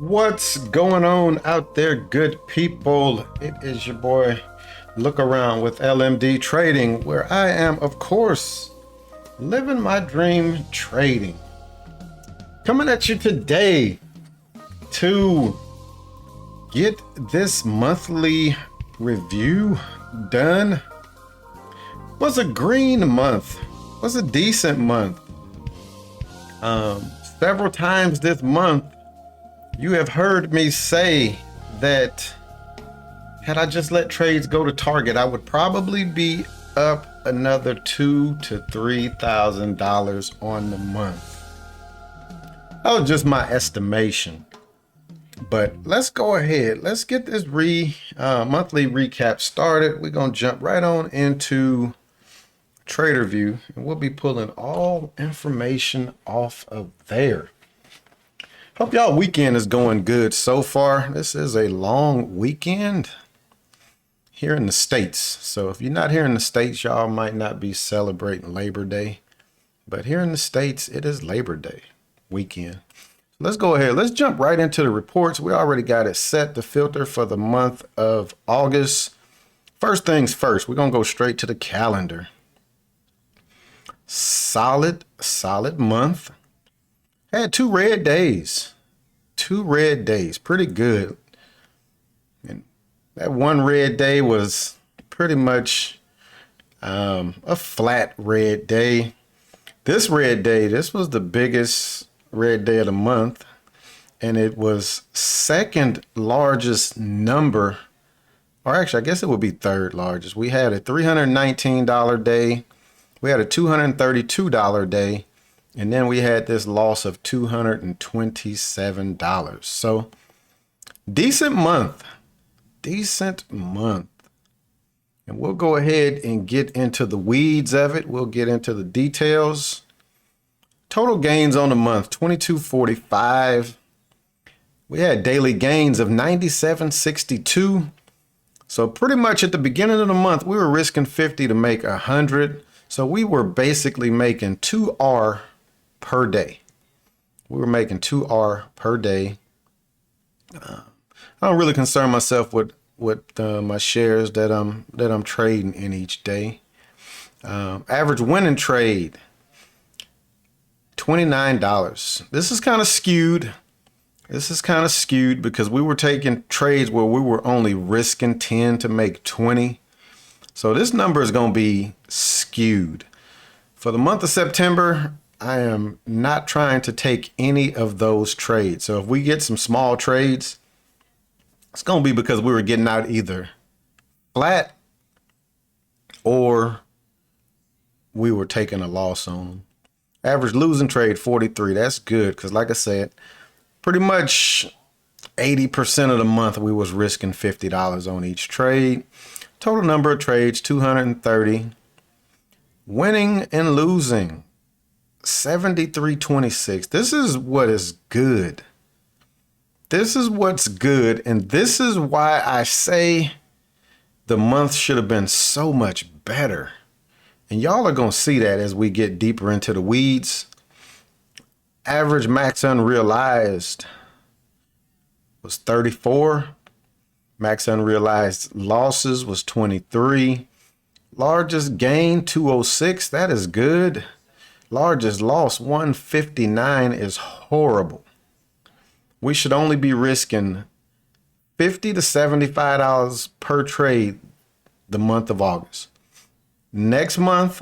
What's going on out there, good people? It is your boy Look Around with LMD Trading, where I am, of course, living my dream trading. Coming at you today to get this monthly review done. Was a green month, was a decent month. Several times this month, you have heard me say that had I just let trades go to target, I would probably be up another $2,000 to $3,000 on the month. That was just my estimation. But let's go ahead. Let's get this monthly recap started. We're going to jump right on into TRADERVUE, and we'll be pulling all information off of there. Hope y'all weekend is going good so far. This is a long weekend here in the States. So if you're not here in the States, y'all might not be celebrating Labor Day. But here in the States, it is Labor Day weekend. Let's go ahead. Let's jump right into the reports. We already got it set, the filter for the month of August. First things first, we're going to go straight to the calendar. Solid month. Had two red days, pretty good. And that one red day was pretty much a flat red day. This red day, this was the biggest red day of the month, and it was second largest number, or actually I guess it would be third largest. We had a $319 day, we had a $232 day, and then we had this loss of $227. So decent month. And we'll go ahead and get into the weeds of it. We'll get into the details. Total gains on the month, 2245. We had daily gains of 97.62. So pretty much at the beginning of the month, we were risking 50 to make 100. So we were basically making 2R per day. We were making 2R per day. I don't really concern myself with my shares that I'm trading in each day. Average winning trade, $29. This is kind of skewed. Because we were taking trades where we were only risking 10 to make 20. So this number is going to be skewed. For the month of September, I am not trying to take any of those trades. So if we get some small trades, it's going to be because we were getting out either flat or we were taking a loss on them. Average losing trade, 43. That's good because like I said, pretty much 80% of the month we was risking $50 on each trade. Total number of trades, 230. Winning and losing, 73.26. This is what is good. This is what's good. And this is why I say the month should have been so much better. And y'all are going to see that as we get deeper into the weeds. Average max unrealized was 34. Max unrealized losses was 23. Largest gain, 206. That is good. Largest loss, 159, is horrible. We should only be risking $50 to $75 per trade the month of August. Next month,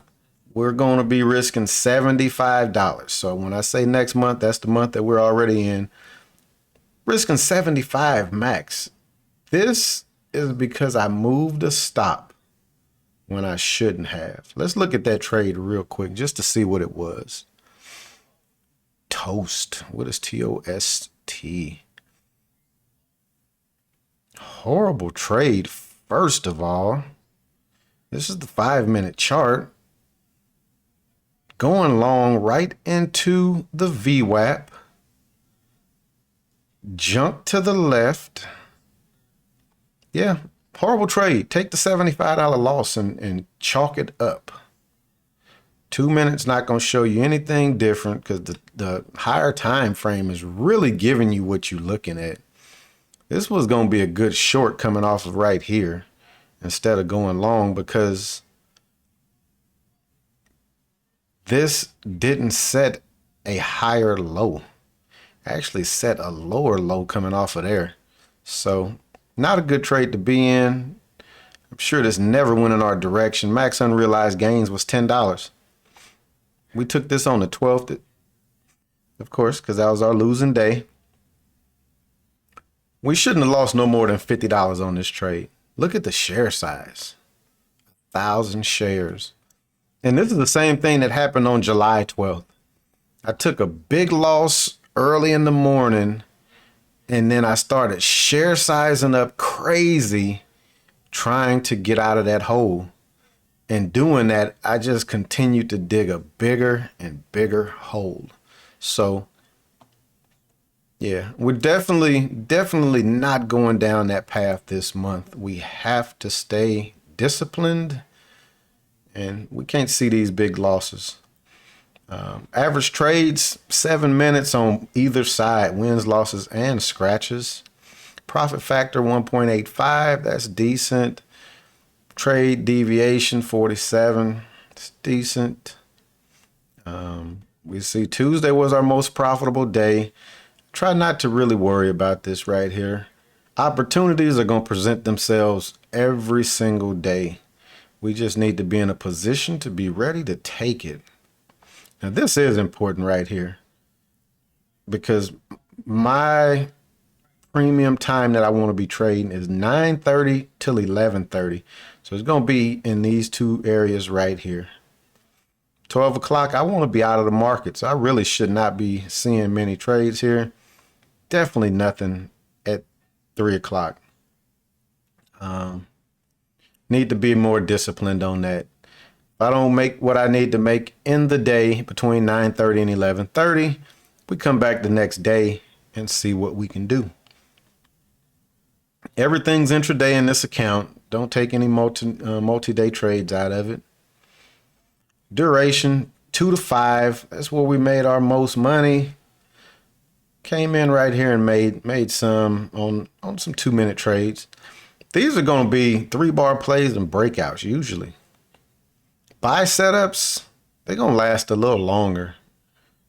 we're going to be risking $75. So when I say next month, that's the month that we're already in. Risking 75 max. This is because I moved a stop when I shouldn't have. Let's look at that trade real quick just to see what it was. Toast. What is T-O-S-T? Horrible trade, first of all. This is the 5-minute chart. Going long right into the VWAP. Jump to the left. Yeah, horrible trade. Take the $75 loss and chalk it up. 2 minutes not going to show you anything different because the higher time frame is really giving you what you're looking at. This was going to be a good short coming off of right here instead of going long, because this didn't set a higher low. Actually set a lower low coming off of there. So not a good trade to be in. I'm sure this never went in our direction. Max unrealized gains was $10. We took this on the 12th, of course, because that was our losing day. We shouldn't have lost no more than $50 on this trade. Look at the share size. 1,000 shares. And this is the same thing that happened on July 12th. I took a big loss early in the morning, and then I started share sizing up crazy, trying to get out of that hole. And doing that, I just continued to dig a bigger and bigger hole. So yeah, we're definitely not going down that path this month. We have to stay disciplined, and we can't see these big losses. Average trades, 7 minutes on either side, wins, losses, and scratches. Profit factor 1.85, that's decent. Trade deviation 47, it's decent. We see Tuesday was our most profitable day. Try not to really worry about this right here. Opportunities are going to present themselves every single day. We just need to be in a position to be ready to take it. Now this is important right here, because my premium time that I want to be trading is 9:30 till 11:30. So it's going to be in these two areas right here. 12 o'clock, I want to be out of the market. So I really should not be seeing many trades here. Definitely nothing at 3 o'clock. Need to be more disciplined on that. If I don't make what I need to make in the day between 9:30 and 11:30, we come back the next day and see what we can do. Everything's intraday in this account. Don't take any multi-day trades out of it. Duration 2 to 5. That's where we made our most money. Came in right here and made some on some 2-minute trades. These are going to be 3-bar plays and breakouts usually. Buy setups, they're going to last a little longer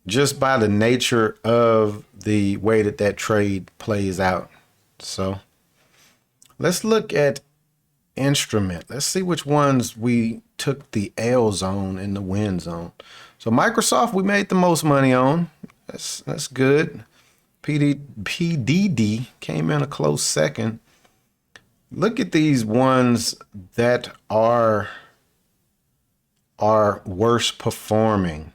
just by the nature of the way that trade plays out. So let's look at instrument. Let's see which ones we took the L zone and the win zone. So Microsoft, we made the most money on. That's good. PDD came in a close second. Look at these ones that are worse performing.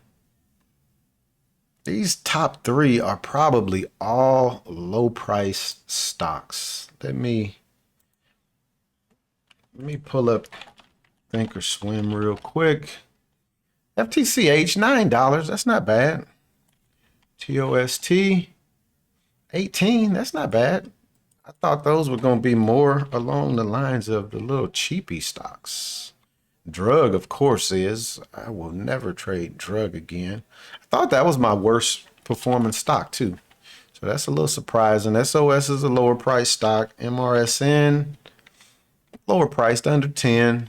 These top 3 are probably all low price stocks. Let me pull up Thinkorswim real quick. FTCH, $9. That's not bad. TOST, 18. That's not bad. I thought those were going to be more along the lines of the little cheapy stocks. Drug, of course, is. I will never trade drug again. I thought that was my worst performing stock too. So that's a little surprising. SOS is a lower price stock. MRSN, lower priced, under 10.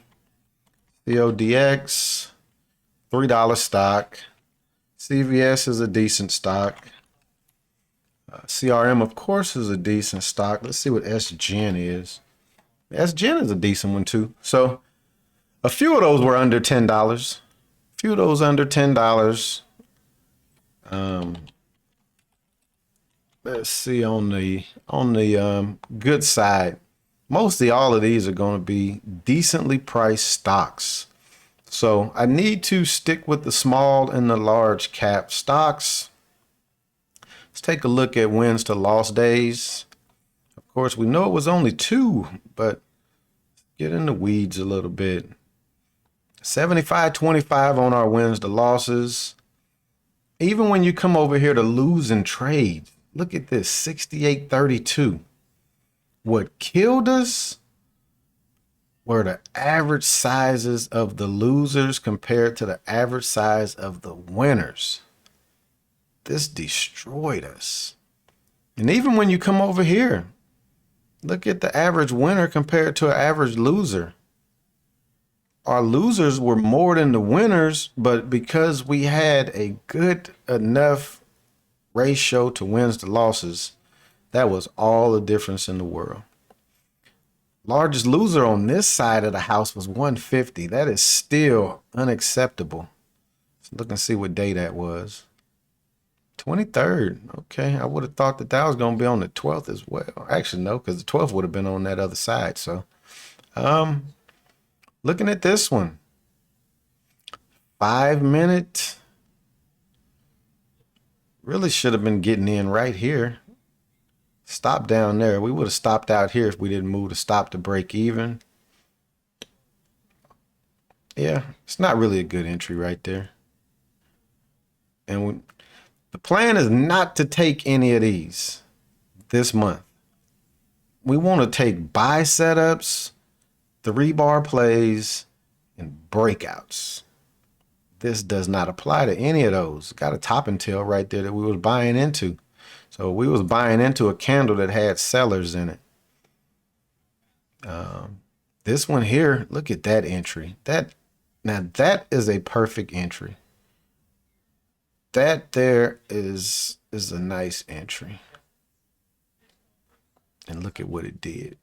CODX, $3 stock. CVS is a decent stock. CRM, of course, is a decent stock. Let's see what SGen is. SGen is a decent one too. So a few of those were under $10. A few of those under $10. Let's see on the good side. Mostly all of these are going to be decently priced stocks. So I need to stick with the small and the large cap stocks. Let's take a look at wins to loss days. Of course, we know it was only 2, but get in the weeds a little bit. 75-25 on our wins to losses. Even when you come over here to losing trades, look at this, 68-32. What killed us were the average sizes of the losers compared to the average size of the winners. This destroyed us. And even when you come over here, look at the average winner compared to an average loser. Our losers were more than the winners, but because we had a good enough ratio to wins to losses, that was all the difference in the world. Largest loser on this side of the house was 150. That is still unacceptable. Let's look and see what day that was. 23rd. Okay, I would have thought that was going to be on the 12th as well. Actually, no, because the 12th would have been on that other side. So, looking at this one, 5 minute. Really should have been getting in right here. Stop down there. We would have stopped out here if we didn't move to stop to break even. Yeah, it's not really a good entry right there. And the plan is not to take any of these this month. We want to take buy setups, 3-bar plays, and breakouts. This does not apply to any of those. Got a top and tail right there that we was buying into. So we was buying into a candle that had sellers in it. This one here, look at that entry. Now that is a perfect entry. That there is a nice entry. And look at what it did.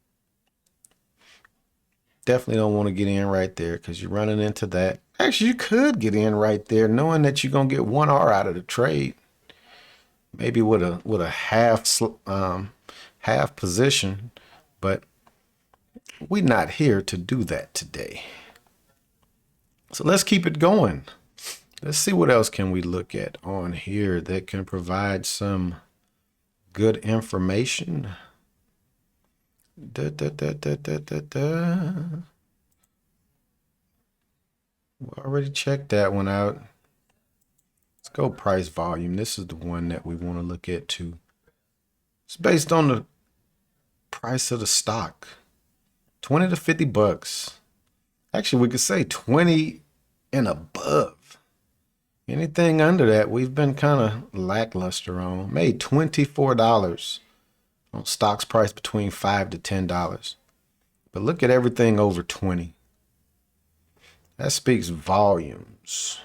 Definitely don't want to get in right there because you're running into that. Actually, you could get in right there knowing that you're going to get 1R out of the trade. Maybe with a half position, but we're not here to do that today. So let's keep it going. Let's see what else can we look at on here that can provide some good information. We already checked that one out. Let's go price volume. This is the one that we want to look at too. It's based on the price of the stock. 20 to 50 bucks. Actually, we could say 20 and above. Anything under that, we've been kind of lackluster on. Made $24 on stocks priced between $5 to $10. But look at everything over 20. That speaks volumes.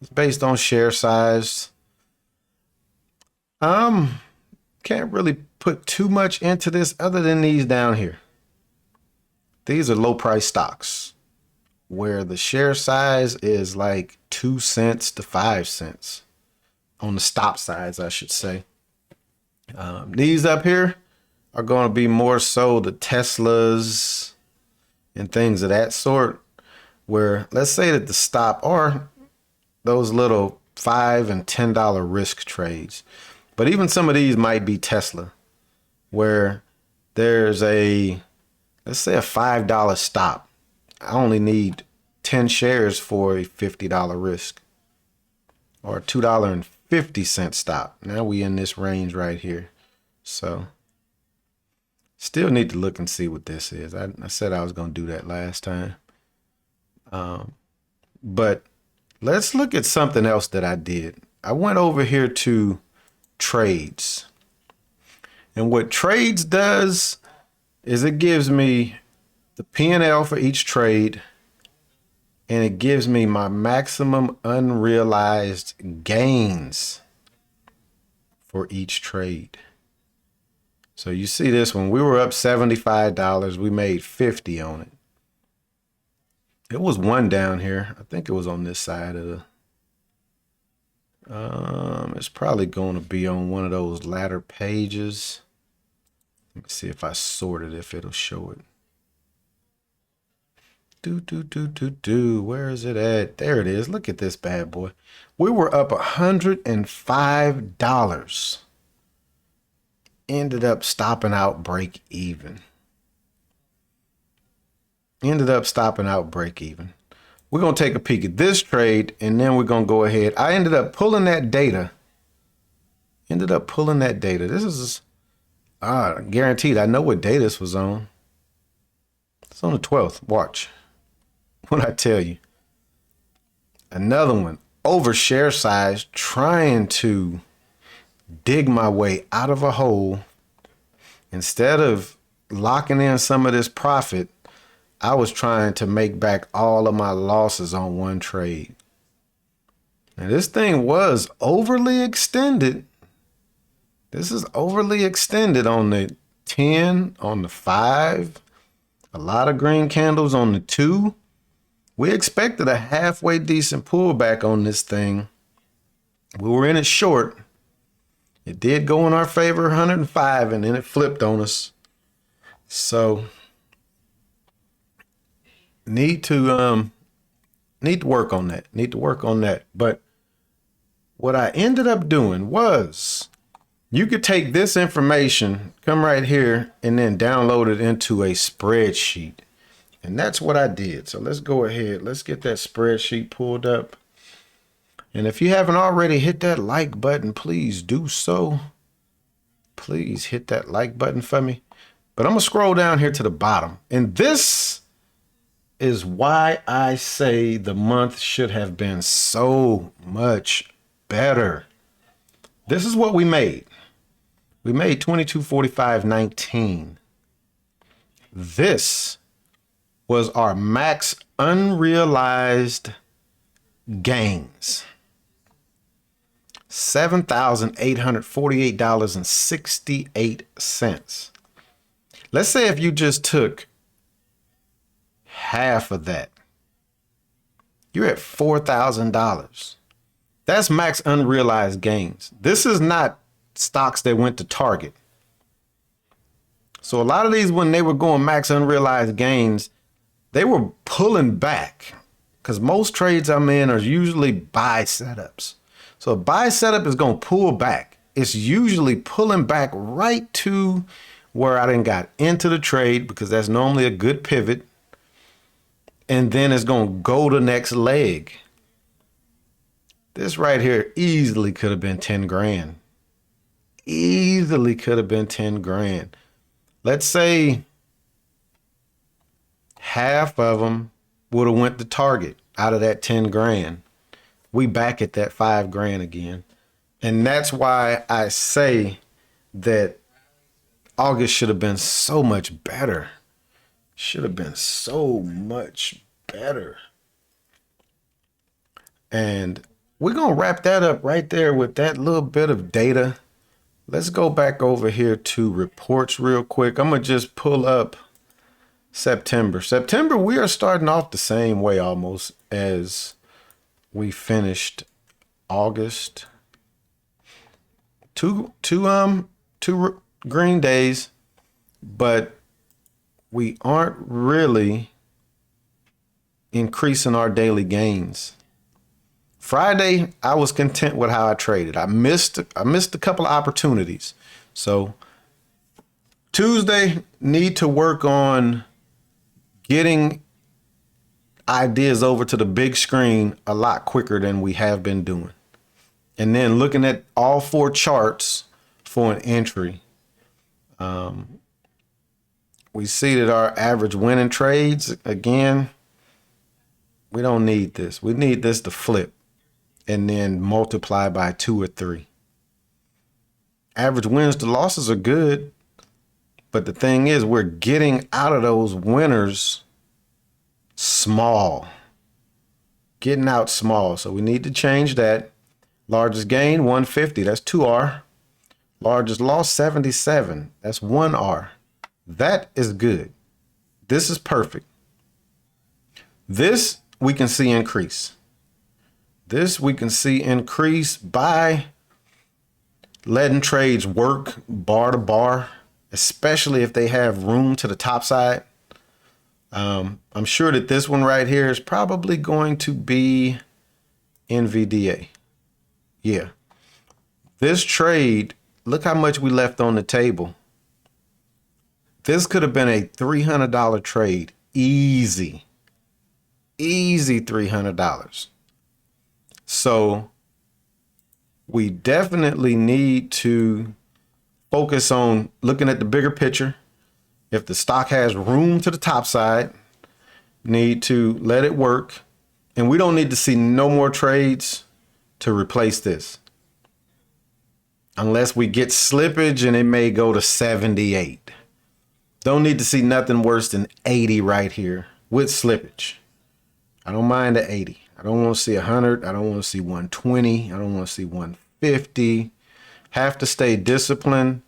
It's based on share size. Can't really put too much into this other than these down here. These are low price stocks where the share size is like 2 cents to 5 cents on the stop size, I should say. These up here are going to be more so the Teslas and things of that sort, where let's say that the stop are those little $5 and $10 risk trades. But even some of these might be Tesla, where there's let's say a $5 stop. I only need 10 shares for a $50 risk, or a $2.50 stop. Now we in this range right here. So still need to look and see what this is. I said I was going to do that last time. But let's look at something else that I did. I went over here to trades. And what trades does is it gives me the P&L for each trade, and it gives me my maximum unrealized gains for each trade. So you see this one, we were up $75. We made 50 on it. It was one down here. I think it was on this side of the, it's probably going to be on one of those latter pages. Let me see if I sort it, if it'll show it. Where is it at? There it is. Look at this bad boy. We were up $105. Ended up stopping out break even. We're going to take a peek at this trade, and then we're going to go ahead. I ended up pulling that data. This is guaranteed. I know what day this was on. It's on the 12th. Watch what I tell you. Another one, over share size, trying to dig my way out of a hole. Instead of locking in some of this profit, I was trying to make back all of my losses on one trade. And this thing was overly extended. This is overly extended on the 10, on the 5, a lot of green candles on the 2. We expected a halfway decent pullback on this thing. We were in it short. It did go in our favor, 105, and then it flipped on us. So need to work on that. But what I ended up doing was, you could take this information, come right here, and then download it into a spreadsheet. And that's what I did. So let's go ahead. Let's get that spreadsheet pulled up. And if you haven't already hit that like button, please do so. Please hit that like button for me. But I'm going to scroll down here to the bottom. And this is why I say the month should have been so much better. This is what we made. We made 2245.19. This was our max unrealized gains. $7,848.68. Let's say if you just took half of that, you're at $4,000. That's max unrealized gains. This is not stocks that went to Target. So a lot of these, when they were going max unrealized gains, they were pulling back, because most trades I'm in are usually buy setups. So a buy setup is going to pull back. It's usually pulling back right to where I done got into the trade, because that's normally a good pivot. And then it's going to go to the next leg. This right here easily could have been 10 grand. Easily could have been 10 grand. Let's say half of them would have went to Target out of that 10 grand. We back at that 5 grand again. And that's why I say that August should have been so much better. Should have been so much better. And we're going to wrap that up right there with that little bit of data. Let's go back over here to reports real quick. I'm going to just pull up September. September, we are starting off the same way almost as we finished August. Two green days, but we aren't really increasing our daily gains. Friday, I was content with how I traded. I missed a couple of opportunities. So Tuesday, need to work on getting ideas over to the big screen a lot quicker than we have been doing. And then looking at all 4 charts for an entry. We see that our average winning trades, again, we don't need this. We need this to flip and then multiply by 2 or 3. Average wins to losses are good, but the thing is, we're getting out of those winners small. Getting out small. So we need to change that. Largest gain, 150. That's 2R. Largest loss, 77. That's 1R. That is good. This is perfect. This we can see increase. This we can see increase by letting trades work bar to bar, especially if they have room to the top side. I'm sure that this one right here is probably going to be NVDA. Yeah. This trade, look how much we left on the table. This could have been a $300 trade. Easy. Easy $300. So we definitely need to focus on looking at the bigger picture. If the stock has room to the top side, need to let it work. And we don't need to see no more trades to replace this. Unless we get slippage and it may go to 78. Don't need to see nothing worse than 80 right here with slippage. I don't mind the 80. I don't want to see 100. I don't want to see 120. I don't want to see 150. Have to stay disciplined.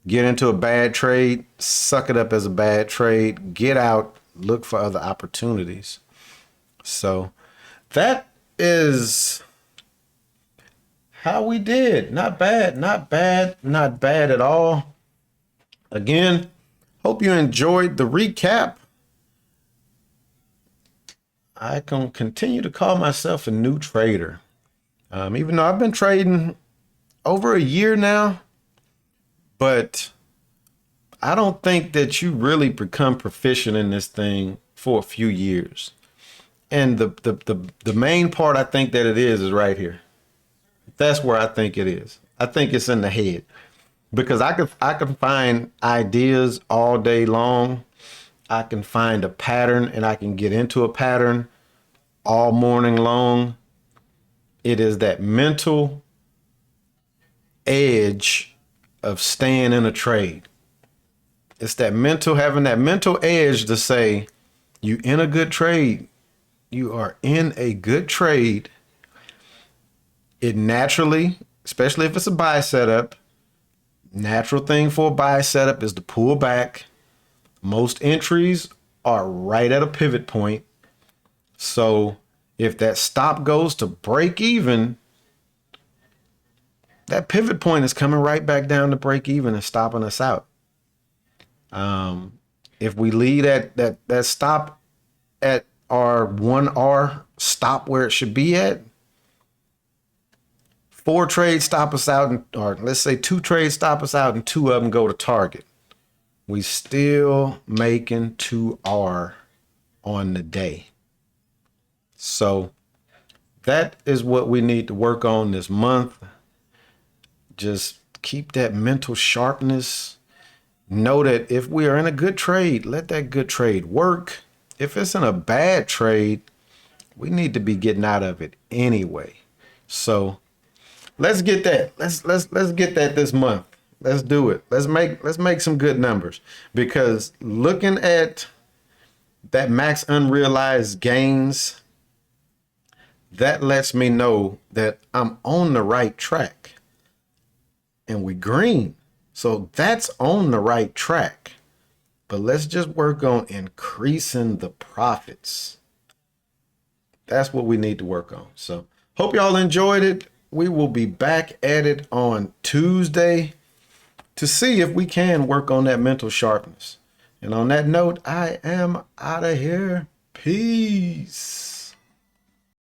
Get into a bad trade. Suck it up as a bad trade. Get out. Look for other opportunities. So that is how we did. Not bad. Not bad. Not bad at all. Again, hope you enjoyed the recap. I can continue to call myself a new trader. Even though I've been trading over a year now, but I don't think that you really become proficient in this thing for a few years. And the main part I think that it is right here. That's where I think it is. I think it's in the head, because I can find ideas all day long. I can find a pattern and I can get into a pattern all morning long. It is that mental edge of staying in a trade. It's that having that mental edge to say, you in a good trade. You are in a good trade. It naturally, especially if it's a buy setup, natural thing for a buy setup is to pull back. Most entries are right at a pivot point. So if that stop goes to break even, that pivot point is coming right back down to break even and stopping us out. If we leave that stop at our 1R stop where it should be at, 4 trades stop us out, or let's say 2 trades stop us out and 2 of them go to target. We still making 2R on the day. So that is what we need to work on this month. Just keep that mental sharpness. Know that if we are in a good trade, let that good trade work. If it's in a bad trade, we need to be getting out of it anyway. So let's get that. Let's get that this month. Let's do it. Let's make some good numbers, because looking at that max unrealized gains, that lets me know that I'm on the right track. And we green. So that's on the right track. But let's just work on increasing the profits. That's what we need to work on. So hope y'all enjoyed it. We will be back at it on Tuesday to see if we can work on that mental sharpness. And on that note, I am out of here. Peace.